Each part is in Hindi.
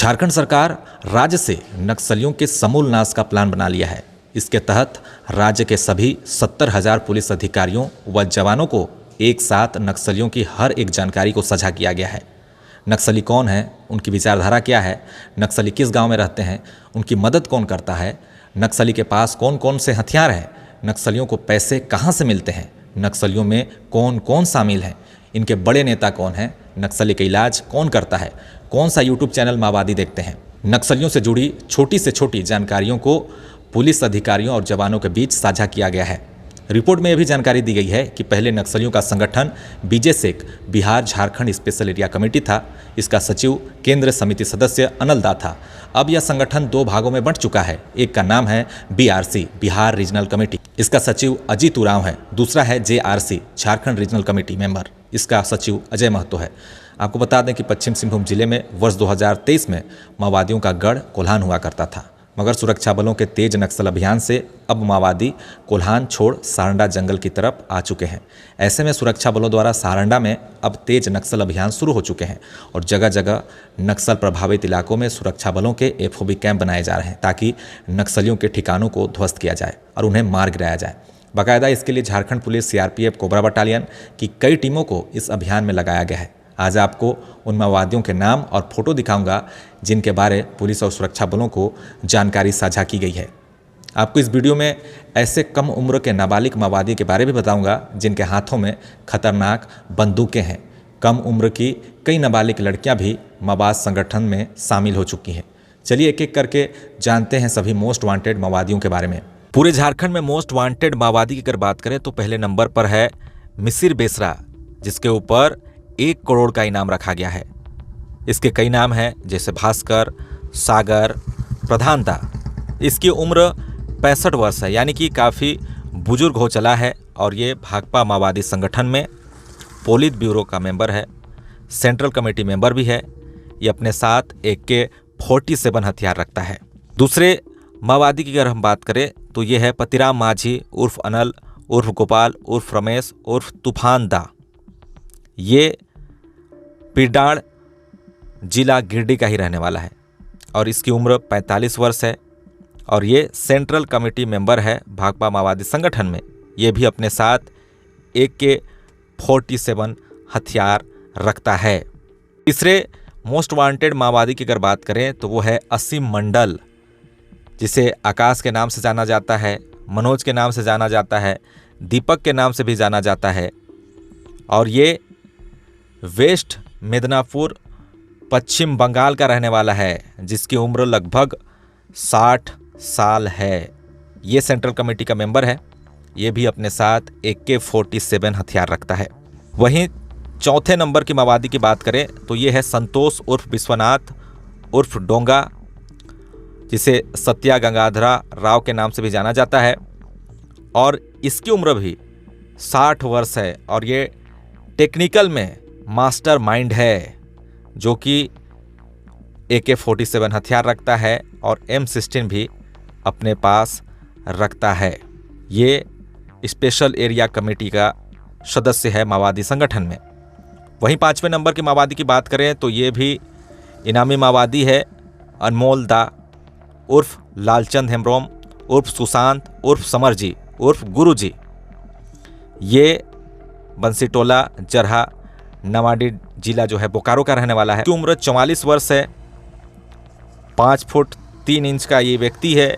झारखंड सरकार राज्य से नक्सलियों के समूल नाश का प्लान बना लिया है। इसके तहत राज्य के सभी 70,000 पुलिस अधिकारियों व जवानों को एक साथ नक्सलियों की हर एक जानकारी को साझा किया गया है। नक्सली कौन है, उनकी विचारधारा क्या है, नक्सली किस गांव में रहते हैं, उनकी मदद कौन करता है, नक्सली के पास कौन कौन से हथियार हैं, नक्सलियों को पैसे कहां से मिलते हैं, नक्सलियों में कौन कौन शामिल हैं, इनके बड़े नेता कौन हैं, नक्सली का इलाज कौन करता है, कौन सा यूट्यूब चैनल माओवादी देखते हैं। नक्सलियों से जुड़ी छोटी से छोटी जानकारियों को पुलिस अधिकारियों और जवानों के बीच साझा किया गया है। रिपोर्ट में यह भी जानकारी दी गई है कि पहले नक्सलियों का संगठन बीजेसेक Bihar Jharkhand special area committee था। इसका सचिव केंद्र समिति सदस्य अनल दा था। अब यह संगठन 2 भागों में बंट चुका है। एक का नाम है बीआरसी बिहार रीजनल कमेटी, इसका सचिव अजीत उरांव है। दूसरा है JRC Jharkhand regional committee member, इसका सचिव अजय महतो है। आपको बता दें कि पश्चिम सिंहभूम जिले में वर्ष 2023 में माओवादियों का गढ़ कोल्हान हुआ करता था, मगर सुरक्षा बलों के तेज नक्सल अभियान से अब माओवादी कोल्हान छोड़ सारंडा जंगल की तरफ आ चुके हैं। ऐसे में सुरक्षा बलों द्वारा सारंडा में अब तेज नक्सल अभियान शुरू हो चुके हैं और जगह जगह नक्सल प्रभावित इलाकों में सुरक्षा बलों के एफओबी कैंप बनाए जा रहे हैं ताकि नक्सलियों के ठिकानों को ध्वस्त किया जाए और उन्हें मार गिराया जाए। बाकायदा इसके लिए Jharkhand police, CRPF, cobra battalion की कई टीमों को इस अभियान में लगाया गया है। आज आपको उन माओवादियों के नाम और फोटो दिखाऊंगा जिनके बारे पुलिस और सुरक्षा बलों को जानकारी साझा की गई है। आपको इस वीडियो में ऐसे कम उम्र के नाबालिग माओवादी के बारे में बताऊंगा जिनके हाथों में खतरनाक बंदूकें हैं। कम उम्र की कई नाबालिग लड़कियां भी माओवाद संगठन में शामिल हो चुकी हैं। चलिए एक एक करके जानते हैं सभी मोस्ट वांटेड माओवादियों के बारे में। पूरे झारखंड में मोस्ट वांटेड माओवादी की अगर बात करें तो पहले नंबर पर है मिसिर बेसरा, जिसके ऊपर 1 करोड़ का इनाम रखा गया है। इसके कई नाम हैं जैसे भास्कर, सागर, प्रधानता। इसकी उम्र 65 वर्ष है, यानी कि काफ़ी बुजुर्ग हो चला है और ये भाकपा माओवादी संगठन में पोलित ब्यूरो का मेंबर है, सेंट्रल कमेटी मेंबर भी है। ये अपने साथ AK-47 हथियार रखता है। दूसरे माओवादी की अगर हम बात करें तो ये है पतिराम माझी उर्फ अनल उर्फ गोपाल उर्फ रमेश उर्फ तूफान दा। ये पिरडाड़ जिला गिरडी का ही रहने वाला है और इसकी उम्र 45 वर्ष है और ये सेंट्रल कमेटी मेंबर है भाकपा माओवादी संगठन में। ये भी अपने साथ AK-47 हथियार रखता है। तीसरे मोस्ट वांटेड माओवादी की अगर बात करें तो वो है असीम मंडल, जिसे आकाश के नाम से जाना जाता है, मनोज के नाम से जाना जाता है, दीपक के नाम से भी जाना जाता है और ये वेस्ट मिदनापुर पश्चिम बंगाल का रहने वाला है, जिसकी उम्र लगभग 60 साल है। ये सेंट्रल कमेटी का मेंबर है। ये भी अपने साथ AK-47 हथियार रखता है। वहीं चौथे नंबर की माओवादी की बात करें तो ये है संतोष उर्फ विश्वनाथ उर्फ डोंगा, जिसे सत्या गंगाधरा राव के नाम से भी जाना जाता है और इसकी उम्र भी 60 वर्ष है और ये टेक्निकल में मास्टर माइंड है, जो कि AK-47 हथियार रखता है और M16 भी अपने पास रखता है। ये स्पेशल एरिया कमेटी का सदस्य है माओवादी संगठन में। वहीं 5वें नंबर की माओवादी की बात करें तो ये भी इनामी माओवादी है, अनमोल दा उर्फ लालचंद हेम्ब्रोम उर्फ सुशांत उर्फ समरजी उर्फ गुरुजी। ये बंसीटोला जरहा नवाडी जिला जो है बोकारो का रहने वाला है। इसकी उम्र 44 वर्ष है, 5 फुट 3 इंच का ये व्यक्ति है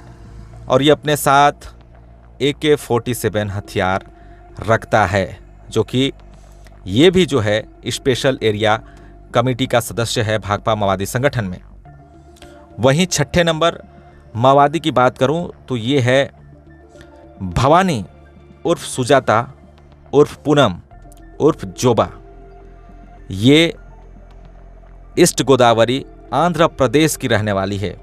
और ये अपने साथ AK-47 हथियार रखता है, जो कि ये भी जो है स्पेशल एरिया कमेटी का सदस्य है भाकपा माओवादी संगठन में। वहीं 6ठे नंबर माओवादी की बात करूं तो ये है भवानी उर्फ सुजाता उर्फ पूनम उर्फ जोबा। ये ईस्ट गोदावरी आंध्र प्रदेश की रहने वाली है।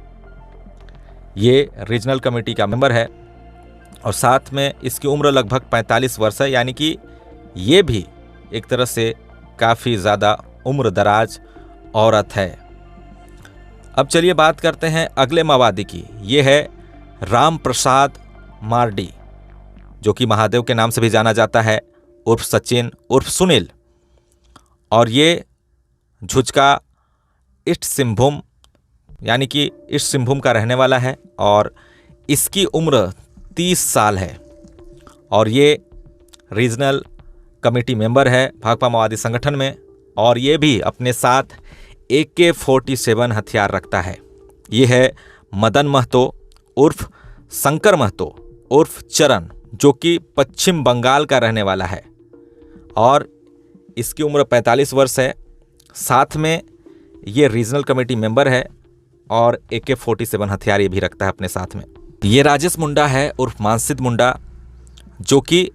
ये रीजनल कमेटी का मेंबर है और साथ में इसकी उम्र लगभग 45 वर्ष है, यानी कि ये भी एक तरह से काफ़ी ज़्यादा उम्र दराज औरत है। अब चलिए बात करते हैं अगले माओवादी की। ये है राम प्रसाद मार्डी, जो कि महादेव के नाम से भी जाना जाता है, उर्फ सचिन उर्फ सुनील। और ये झुचका ईस्ट सिंहभूम यानी कि ईस्ट सिंहभूम का रहने वाला है और इसकी उम्र 30 साल है और ये रीजनल कमेटी मेंबर है भाकपा माओवादी संगठन में और ये भी अपने साथ AK-47 हथियार रखता है। ये है मदन महतो उर्फ शंकर महतो उर्फ चरण, जो कि पश्चिम बंगाल का रहने वाला है और इसकी उम्र 45 वर्ष है। साथ में ये रीजनल कमेटी मेंबर है और AK-47 हथियार ये भी रखता है अपने साथ में। ये राजेश मुंडा है उर्फ मानसिद मुंडा, जो कि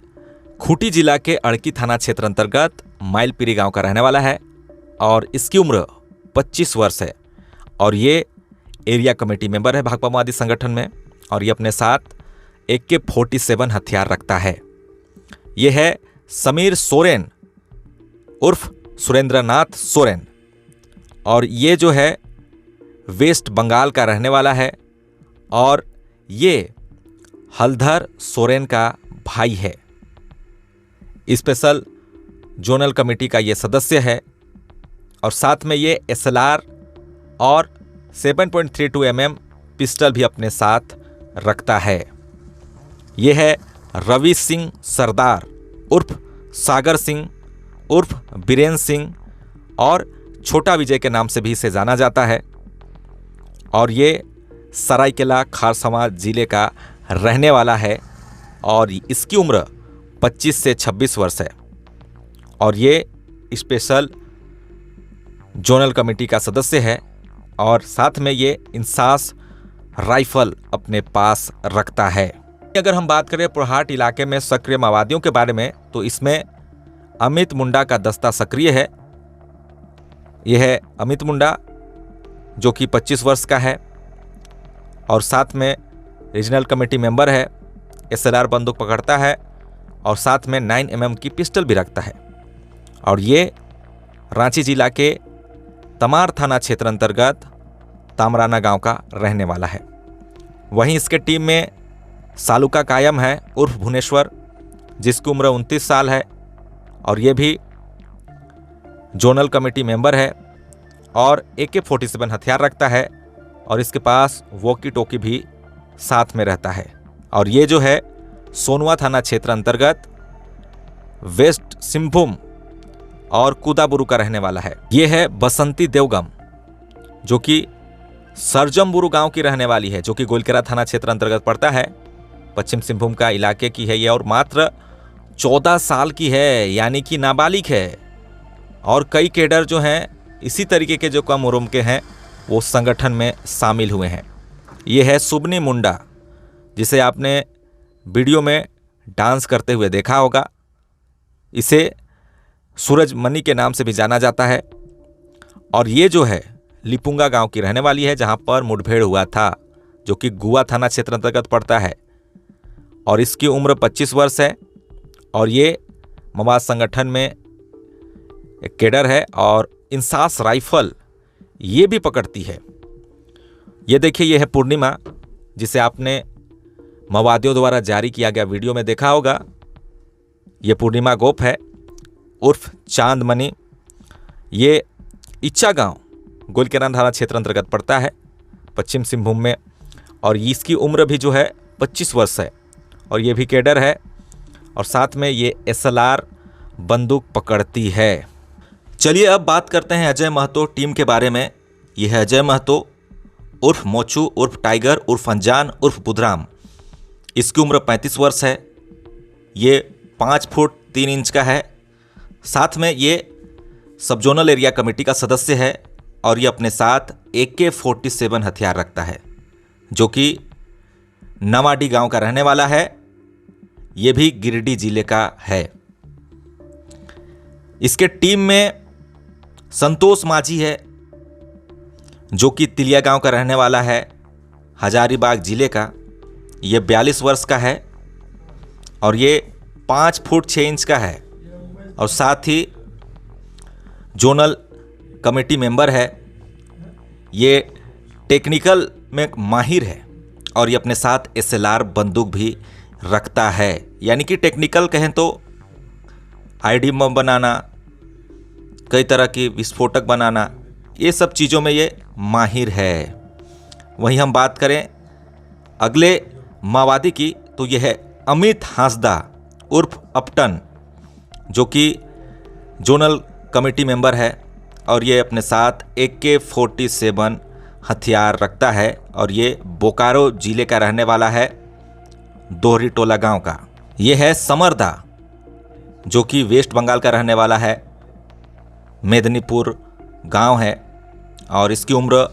खूंटी जिला के अड़की थाना क्षेत्र अंतर्गत माइलपीरी गांव का रहने वाला है और इसकी उम्र 25 वर्ष है और ये एरिया कमेटी मेंबर है भाकपा माओवादी संगठन में और ये अपने साथ AK-47 हथियार रखता है। ये है समीर सोरेन उर्फ सुरेंद्रनाथ सोरेन और ये जो है वेस्ट बंगाल का रहने वाला है और ये हलधर सोरेन का भाई है। स्पेशल जोनल कमेटी का ये सदस्य है और साथ में ये SLR और 7.32 mm पिस्टल भी अपने साथ रखता है। ये है रवि सिंह सरदार उर्फ सागर सिंह उर्फ बीरेन सिंह और छोटा विजय के नाम से भी इसे जाना जाता है और ये सरायकेला खारसावां जिले का रहने वाला है और इसकी उम्र 25 से 26 वर्ष है और ये स्पेशल जोनल कमेटी का सदस्य है और साथ में ये इंसास राइफल अपने पास रखता है। अगर हम बात करें पुरहाट इलाके में सक्रिय माओवादियों के बारे में तो इसमें अमित मुंडा का दस्ता सक्रिय है। यह है अमित मुंडा जो कि 25 वर्ष का है और साथ में रीजनल कमेटी मेंबर है, SLR बंदूक पकड़ता है और साथ में 9 mm की पिस्टल भी रखता है और ये रांची जिला के तमार थाना क्षेत्र अंतर्गत तामराना गांव का रहने वाला है। वहीं इसके टीम में सालुका कायम है उर्फ भुवनेश्वर, जिसकी उम्र 29 साल है और ये भी जोनल कमेटी मेंबर है और AK-47 हथियार रखता है और इसके पास वॉकी टॉकी भी साथ में रहता है और ये जो है सोनुआ थाना क्षेत्र अंतर्गत वेस्ट सिंहभूम और कुदाबुरु का रहने वाला है। ये है बसंती देवगम जो कि सरजमबुरु गांव की रहने वाली है, जो कि गोलकेरा थाना क्षेत्र अंतर्गत पड़ता है। पश्चिम सिंहभूम का इलाके की है ये और मात्र 14 साल की है, यानी कि नाबालिग है और कई कैडर जो हैं इसी तरीके के जो कम उम्र के हैं वो संगठन में शामिल हुए हैं। ये है सुबनी मुंडा, जिसे आपने वीडियो में डांस करते हुए देखा होगा। इसे सूरज मनी के नाम से भी जाना जाता है और ये जो है लिपुंगा गांव की रहने वाली है, जहां पर मुठभेड़ हुआ था, जो कि गुआ थाना क्षेत्र अंतर्गत पड़ता है और इसकी उम्र 25 वर्ष है और ये माओवाद संगठन में एक कैडर है और इंसास राइफल ये भी पकड़ती है। ये देखिए, ये है पूर्णिमा, जिसे आपने माओवादियों द्वारा जारी किया गया वीडियो में देखा होगा। ये पूर्णिमा गोप है उर्फ चांदमणि। ये इच्छा गांव गोलकेरा थाना क्षेत्र अंतर्गत पड़ता है पश्चिम सिंहभूम में और इसकी उम्र भी जो है 25 वर्ष है और ये भी कैडर है और साथ में ये SLR बंदूक पकड़ती है। चलिए अब बात करते हैं अजय महतो टीम के बारे में। यह है अजय महतो उर्फ मोचू उर्फ टाइगर उर्फ अनजान उर्फ बुधराम। इसकी उम्र 35 वर्ष है। ये 5 फुट 3 इंच का है। साथ में ये सब जोनल एरिया कमेटी का सदस्य है और ये अपने साथ AK-47 हथियार रखता है, जो कि नवाडी गांव का रहने वाला है। ये भी गिरिडीह जिले का है। इसके टीम में संतोष माझी है, जो कि तिलिया गांव का रहने वाला है, हजारीबाग जिले का। ये 42 वर्ष का है और ये 5 फुट 6 इंच का है और साथ ही जोनल कमेटी मेंबर है। ये टेक्निकल में माहिर है और ये अपने साथ SLR बंदूक भी रखता है, यानी कि टेक्निकल कहें तो ID बम बनाना, कई तरह की विस्फोटक बनाना, ये सब चीज़ों में ये माहिर है। वहीं हम बात करें अगले माओवादी की तो यह है अमित हांसदा उर्फ अपटन, जो कि जोनल कमेटी मेंबर है और ये अपने साथ AK-47 हथियार रखता है और ये बोकारो जिले का रहने वाला है, दोहरी टोला गांव का। ये है समरदा, जो कि वेस्ट बंगाल का रहने वाला है, मेदिनीपुर गांव है और इसकी उम्र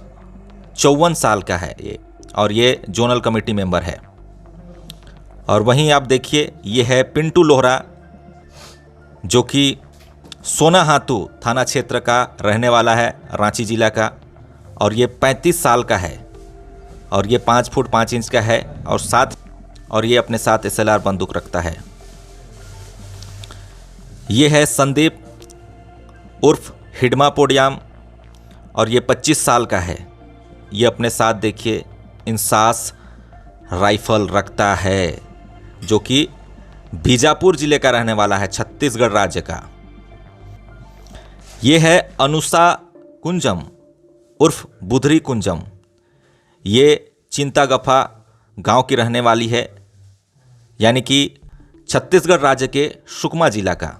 54 साल का है ये, और ये जोनल कमेटी मेंबर है। और वहीं आप देखिए ये है पिंटू लोहरा, जो कि सोनाहातू थाना क्षेत्र का रहने वाला है, रांची जिला का, और ये 35 साल का है और ये 5 फुट 5 इंच का है और ये अपने साथ SLR बंदूक रखता है। ये है संदीप उर्फ हिडमा पोडियाम और ये 25 साल का है। ये अपने साथ देखिए इंसास राइफल रखता है, जो कि बीजापुर जिले का रहने वाला है, छत्तीसगढ़ राज्य का। ये है अनुषा कुंजम उर्फ बुधरी कुंजम। ये चिंतागफा गांव की रहने वाली है, यानी कि छत्तीसगढ़ राज्य के सुकमा जिला का।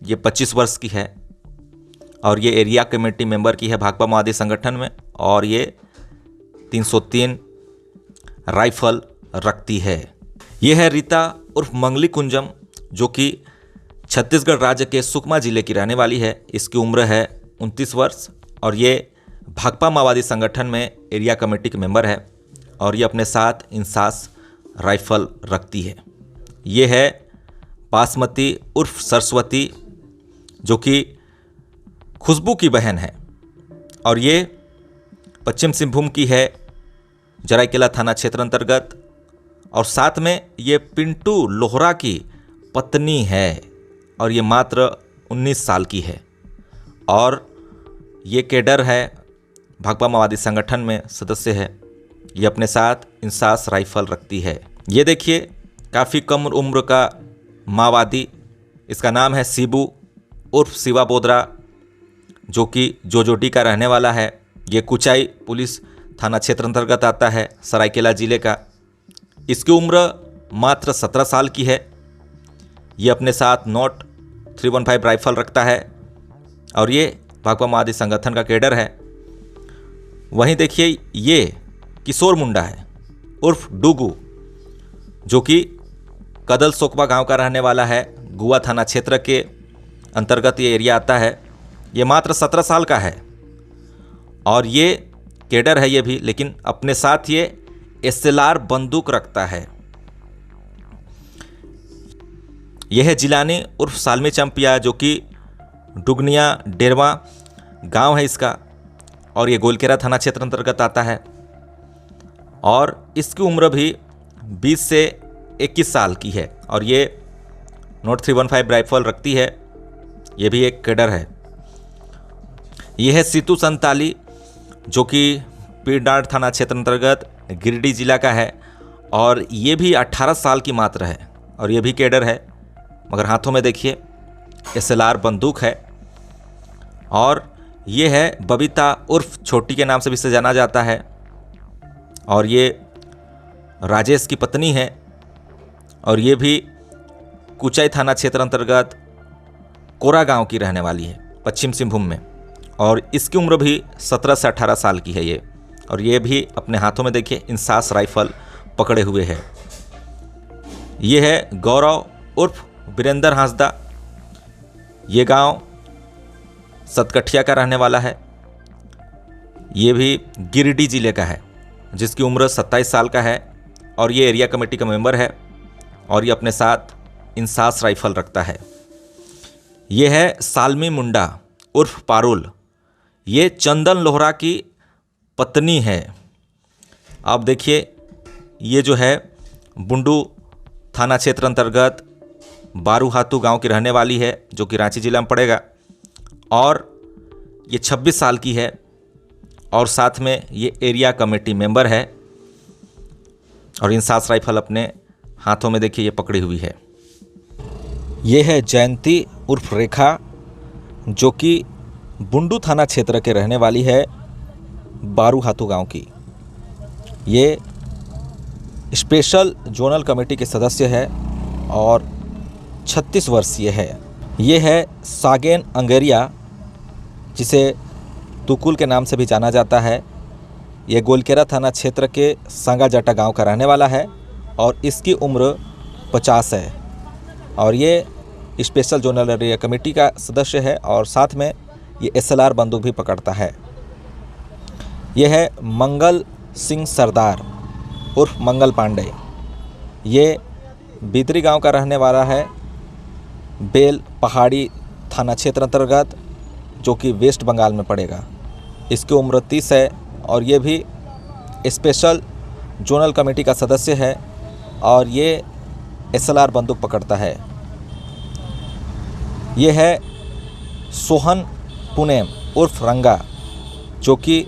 ये 25 वर्ष की है और ये एरिया कमेटी मेंबर की है भाकपा माओवादी संगठन में, और ये 303 राइफल रखती है। ये है रीता उर्फ मंगली कुंजम, जो कि छत्तीसगढ़ राज्य के सुकमा जिले की रहने वाली है। इसकी उम्र है 29 वर्ष और ये भाकपा माओवादी संगठन में एरिया कमेटी के मेंबर है और ये अपने साथ इंसास राइफल रखती है। ये है बासमती उर्फ सरस्वती, जो कि खुशबू की बहन है और ये पश्चिम सिंहभूम की है, जराईकेला थाना क्षेत्र अंतर्गत, और साथ में ये पिंटू लोहरा की पत्नी है और ये मात्र 19 साल की है और ये केडर है, भाकपा माओवादी संगठन में सदस्य है। ये अपने साथ इंसास राइफल रखती है। ये देखिए काफ़ी कम उम्र का माओवादी, इसका नाम है शिबू उर्फ शिवा बोदरा, जो कि जोजोटी का रहने वाला है। ये कुचाई पुलिस थाना क्षेत्र अंतर्गत आता है, सरायकेला जिले का। इसकी उम्र मात्र 17 साल की है। ये अपने साथ नॉट 315 राइफल रखता है और ये भाकपा माओवादी संगठन का कैडर है। वहीं देखिए ये किशोर मुंडा है उर्फ डुगू, जो कि कदल सोकबा गांव का रहने वाला है, गुआ थाना क्षेत्र के अंतर्गत ये एरिया आता है। ये मात्र 17 साल का है और ये कैडर है ये भी, लेकिन अपने साथ ये SLR बंदूक रखता है। यह है जिलानी उर्फ सालमी चंपिया, जो कि डुगनिया डेरवा गांव है इसका, और ये गोलकेरा थाना क्षेत्र अंतर्गत आता है और इसकी उम्र भी 20 से 21 साल की है और ये नॉट 315 राइफल रखती है। ये भी एक कैडर है। यह है सीतू संताली, जो कि पीरडांड थाना क्षेत्र अंतर्गत गिरिडीह जिला का है और ये भी 18 साल की मात्र है और ये भी कैडर है, मगर हाथों में देखिए SLR बंदूक है। और ये है बबीता उर्फ छोटी के नाम से भी इसे जाना जाता है और ये राजेश की पत्नी है और ये भी कुचाई थाना क्षेत्र अंतर्गत कोरा गांव की रहने वाली है, पश्चिम सिंहभूम में, और इसकी उम्र भी 17 से 18 साल की है ये, और ये भी अपने हाथों में देखिए इंसास राइफल पकड़े हुए है। ये है गौरव उर्फ वीरेंद्र हांसदा। ये गांव सतकठिया का रहने वाला है। ये भी गिरिडीह जिले का है, जिसकी उम्र 27 साल का है और ये एरिया कमेटी का मेंबर है और ये अपने साथ इंसास राइफल रखता है। ये है सालमी मुंडा उर्फ पारुल। ये चंदन लोहरा की पत्नी है। आप देखिए ये जो है बुंडू थाना क्षेत्र अंतर्गत बारूहातू गांव की रहने वाली है, जो कि रांची जिला में पड़ेगा, और ये 26 साल की है और साथ में ये एरिया कमेटी मेंबर है और इंसास राइफल अपने हाथों में देखिए ये पकड़ी हुई है। ये है जयंती उर्फ रेखा, जो कि बुंडू थाना क्षेत्र के रहने वाली है, बारूहातू गांव की, ये स्पेशल जोनल कमेटी के सदस्य है और 36 वर्षीय है। ये है सागेन अंगेरिया, जिसे तुकुल के नाम से भी जाना जाता है। ये गोलकेरा थाना क्षेत्र के सांगाजाटा गांव का रहने वाला है और इसकी उम्र 50 है और ये स्पेशल जोनल एरिया कमेटी का सदस्य है और साथ में ये SLR बंदूक भी पकड़ता है। यह है मंगल सिंह सरदार उर्फ मंगल पांडे। ये बिदरी गांव का रहने वाला है, बेल पहाड़ी थाना क्षेत्र अंतर्गत, जो कि वेस्ट बंगाल में पड़ेगा। इसकी उम्र 30 है और ये भी स्पेशल जोनल कमेटी का सदस्य है और ये SLR बंदूक पकड़ता है। ये है सोहन पुनेम उर्फ रंगा, जो कि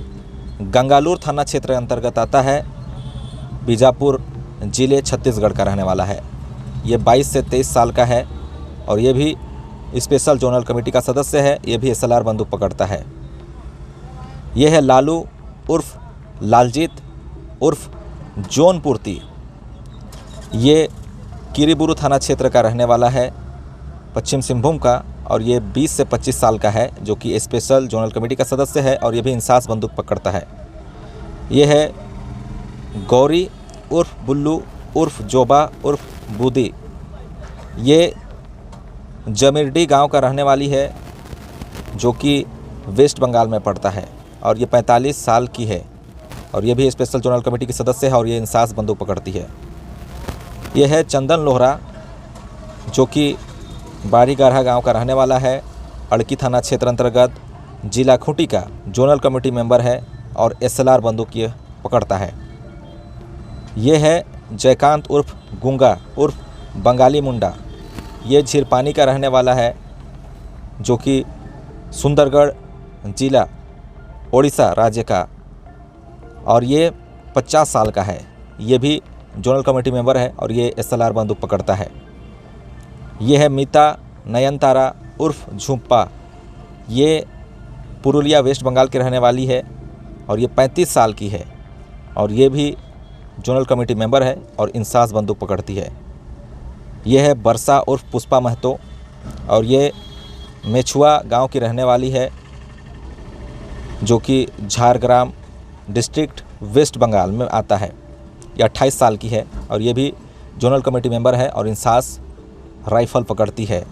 गंगालूर थाना क्षेत्र अंतर्गत आता है, बीजापुर ज़िले छत्तीसगढ़ का रहने वाला है। ये 22 से 23 साल का है और ये भी स्पेशल जोनल कमेटी का सदस्य है। ये भी SLR बंदूक पकड़ता है। ये है लालू उर्फ लालजीत उर्फ जौनपुरती। ये किरीबुरु थाना क्षेत्र का रहने वाला है, पश्चिम सिंहभूम का, और ये 20 से 25 साल का है, जो कि स्पेशल जोनल कमेटी का सदस्य है और ये भी इंसास बंदूक पकड़ता है। ये है गौरी उर्फ बुल्लू उर्फ जोबा उर्फ बूदी। ये जमीरडी गांव का रहने वाली है, जो कि वेस्ट बंगाल में पड़ता है और ये 45 साल की है और ये भी स्पेशल जोनल कमेटी की सदस्य है और ये इंसास बंदूक पकड़ती है। ये है चंदन लोहरा, जो कि बारीगाढ़ा गांव का रहने वाला है, अड़की थाना क्षेत्र अंतर्गत, जिला खूंटी का जोनल कमेटी मेंबर है और SLR बंदूक ये पकड़ता है। ये है जयकांत उर्फ गुंगा उर्फ बंगाली मुंडा। ये झीरपानी का रहने वाला है, जो कि सुंदरगढ़ जिला ओडिशा राज्य का, और ये 50 साल का है। ये भी जोनल कमेटी मेंबर है और ये SLR बंदूक पकड़ता है। ये है मीता नयनतारा उर्फ झुम्पा। ये पुरुलिया वेस्ट बंगाल की रहने वाली है और ये 35 साल की है और ये भी जोनल कमेटी मेंबर है और इंसास बंदूक पकड़ती है। यह है बरसा उर्फ पुष्पा महतो और ये मेछुआ गांव की रहने वाली है, जो कि झारग्राम डिस्ट्रिक्ट वेस्ट बंगाल में आता है। ये 28 साल की है और ये भी जोनल कमेटी मेंबर है और इंसास राइफल पकड़ती है।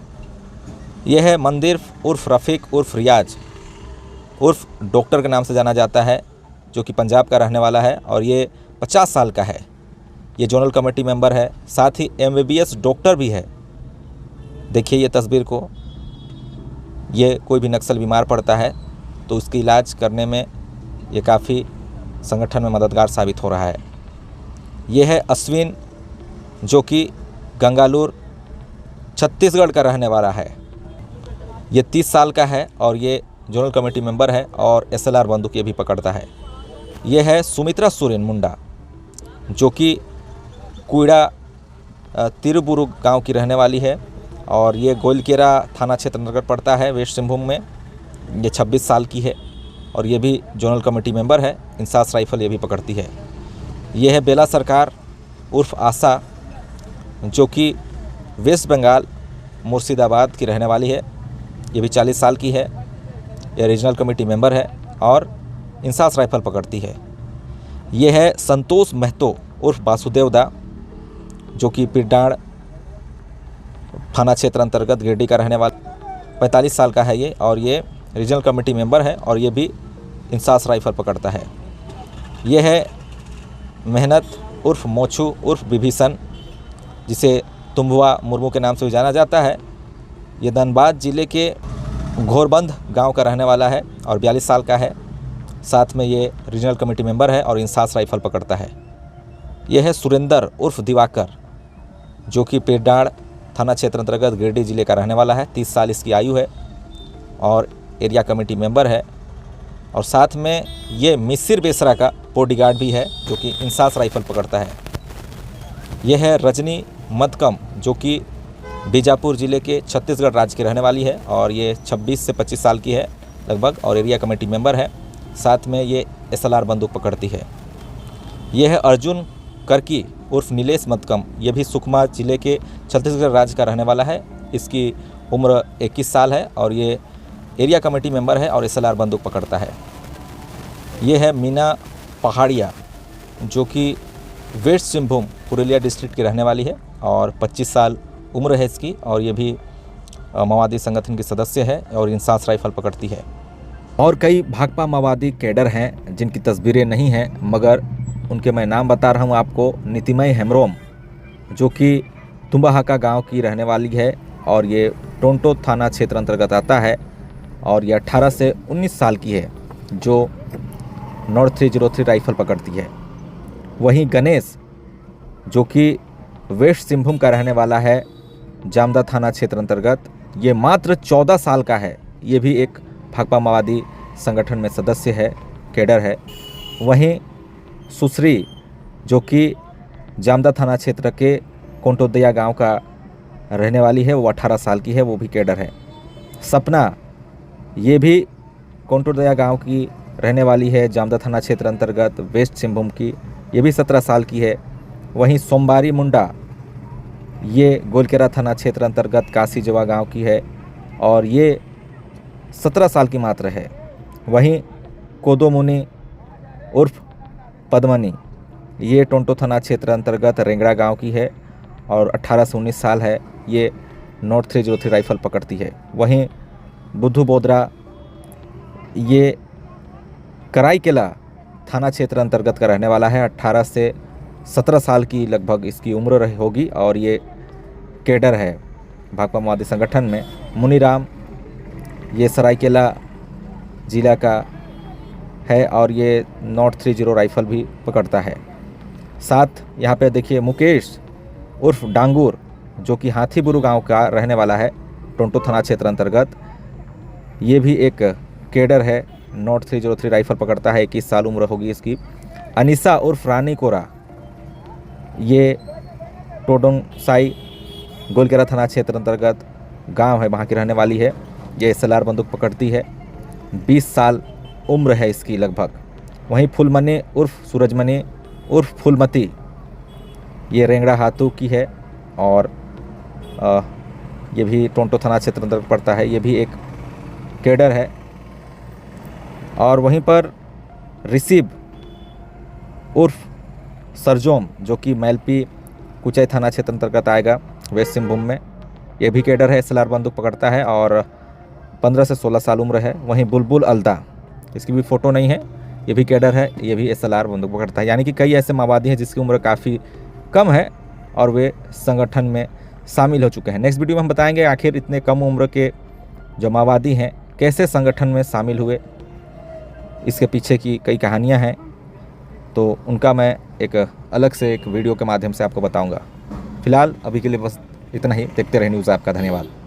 यह है मंदिर उर्फ रफ़ीक उर्फ रियाज उर्फ डॉक्टर के नाम से जाना जाता है, जो कि पंजाब का रहने वाला है और ये 50 साल का है। ये जोनल कमेटी मेंबर है, साथ ही MBBS डॉक्टर भी है। देखिए ये तस्वीर को, ये कोई भी नक्सल बीमार पड़ता है तो उसकी इलाज करने में ये काफ़ी संगठन में मददगार साबित हो रहा है। ये है अश्विन, जो कि गंगालूर छत्तीसगढ़ का रहने वाला है। ये 30 साल का है और ये जोनल कमेटी मेंबर है और SLR बंदूक ये भी पकड़ता है। ये है सुमित्रा सोरेन मुंडा, जो कि कुइड़ा तिरुबुरु गांव की रहने वाली है और ये गोलकेरा थाना क्षेत्र अंतर्गत पड़ता है, वेस्ट सिंहभूम में। ये 26 साल की है और ये भी जोनल कमेटी मेंबर है, इंसास राइफल ये भी पकड़ती है। ये है बेला सरकार उर्फ आशा, जो कि वेस्ट बंगाल मुर्शिदाबाद की रहने वाली है। ये भी 40 साल की है। ये रीजनल कमेटी मेंबर है और इंसास राइफल पकड़ती है। ये है संतोष महतो उर्फ वासुदेव दा, जो कि पिडाड़ थाना क्षेत्र अंतर्गत गिरडी का रहने वाला 45 साल का है ये और ये रीजनल कमेटी मेंबर है और ये भी इंसास राइफल पकड़ता है। ये है मेहनत उर्फ मोछू उर्फ विभीषण, जिसे तुम्बुआ मुर्मू के नाम से भी जाना जाता है। ये धनबाद जिले के घोरबंद गांव का रहने वाला है और 42 साल का है। साथ में ये रीजनल कमेटी मेंबर है और इंसास राइफल पकड़ता है। यह है सुरेंद्र उर्फ दिवाकर, जो कि पेडाड़ थाना क्षेत्र अंतर्गत गिरिडीह जिले का रहने वाला है। 30 साल इसकी आयु है और एरिया कमेटी मेंबर है और साथ में ये मिसिर बेसरा का बॉडीगार्ड भी है, जो कि इंसास राइफल पकड़ता है। यह है रजनी मदकम, जो कि बीजापुर ज़िले के छत्तीसगढ़ राज्य की रहने वाली है और ये 26 से 25 साल की है लगभग और एरिया कमेटी मेंबर है। साथ में ये SLR बंदूक पकड़ती है। ये है अर्जुन करकी उर्फ नीलेश मतकम। ये भी सुकमा जिले के छत्तीसगढ़ राज्य का रहने वाला है। इसकी उम्र 21 साल है और ये एरिया कमेटी मेंबर है और SLR बंदूक पकड़ता है। ये है मीना पहाड़िया जो कि वेस्ट सिंहभूम पुरुलिया डिस्ट्रिक्ट की रहने वाली है और 25 साल उम्र है इसकी और ये भी माओवादी संगठन की सदस्य है और इंसास राइफल पकड़ती है। और कई भाकपा माओवादी कैडर हैं जिनकी तस्वीरें नहीं हैं मगर उनके मैं नाम बता रहा हूँ आपको। नीतिमय हेम्ब्रोम जो कि तुम्बाहाका गांव की रहने वाली है और ये टोंटो थाना क्षेत्र अंतर्गत आता है और ये 18 से 19 साल की है जो नॉर्थ 303 राइफल पकड़ती है। वहीं गणेश जो कि वेस्ट सिंहभूम का रहने वाला है जामदा थाना क्षेत्र अंतर्गत, ये मात्र 14 साल का है। ये भी एक भाकपा माओवादी संगठन में सदस्य है, कैडर है। वहीं सुश्री जो कि जामदा थाना क्षेत्र के कोंटोदया गांव का रहने वाली है, वो 18 साल की है, वो भी कैडर है। सपना ये भी कोंटोदया गांव की रहने वाली है, जामदा थाना क्षेत्र अंतर्गत वेस्ट सिंहभूम की, ये भी 17 साल की है। वहीं सोमवारी मुंडा ये गोलकेरा थाना क्षेत्र अंतर्गत काशीजवा गांव की है और ये 17 साल की मात्र है। वहीं कोदोमुनि उर्फ पद्मनी ये टोंटो थाना क्षेत्र अंतर्गत रेंगड़ा गांव की है और 18 से 19 साल है। ये नॉर्थ 303 राइफल पकड़ती है। वहीं बुद्धू बोदरा ये कराईकेला थाना क्षेत्र अंतर्गत का रहने वाला है। 18 से 17 साल की लगभग इसकी उम्र होगी और ये कैडर है भाकपा माओवादी संगठन में। मुनीराम ये सरायकेला जिला का है और ये नॉट 30 राइफल भी पकड़ता है। साथ यहाँ पे देखिए मुकेश उर्फ डांगूर जो कि हाथीबुरु गांव का रहने वाला है, टोंटो थाना क्षेत्र अंतर्गत। ये भी एक कैडर है, नॉट 303 राइफल पकड़ता है, 21 साल उम्र होगी इसकी। अनीसा उर्फ रानी कोरा ये टोडोंगसाई गोलकेरा थाना क्षेत्र अंतर्गत गांव है, वहाँ की रहने वाली है। ये SLR बंदूक पकड़ती है, 20 साल उम्र है इसकी लगभग। वहीं फूलमनी उर्फ सूरजमणि उर्फ फूलमती ये रेंगड़ा हाथू की है और ये भी टोंटो थाना क्षेत्र अंतर्गत पड़ता है, ये भी एक कैडर है। और वहीं पर ऋषिब उर्फ सरजोम जो कि मैलपी कुचाई थाना क्षेत्र अंतर्गत आएगा वेस्ट सिंहभूम में, ये भी कैडर है, SLR बंदूक पकड़ता है और 15 से 16 साल उम्र है। वहीं बुलबुल अल्दा इसकी भी फ़ोटो नहीं है, ये भी कैडर है, ये भी SLR बंदूक पकड़ता है। यानी कि कई ऐसे माओवादी हैं जिसकी उम्र काफ़ी कम है और वे संगठन में शामिल हो चुके हैं। नेक्स्ट वीडियो में हम बताएंगे आखिर इतने कम उम्र के जो माओवादी हैं कैसे संगठन में शामिल हुए, इसके पीछे की कई कहानियाँ हैं, तो उनका मैं एक अलग से एक वीडियो के माध्यम से आपको बताऊंगा। फिलहाल अभी के लिए बस इतना ही। देखते रहे न्यूज़ आपका। धन्यवाद।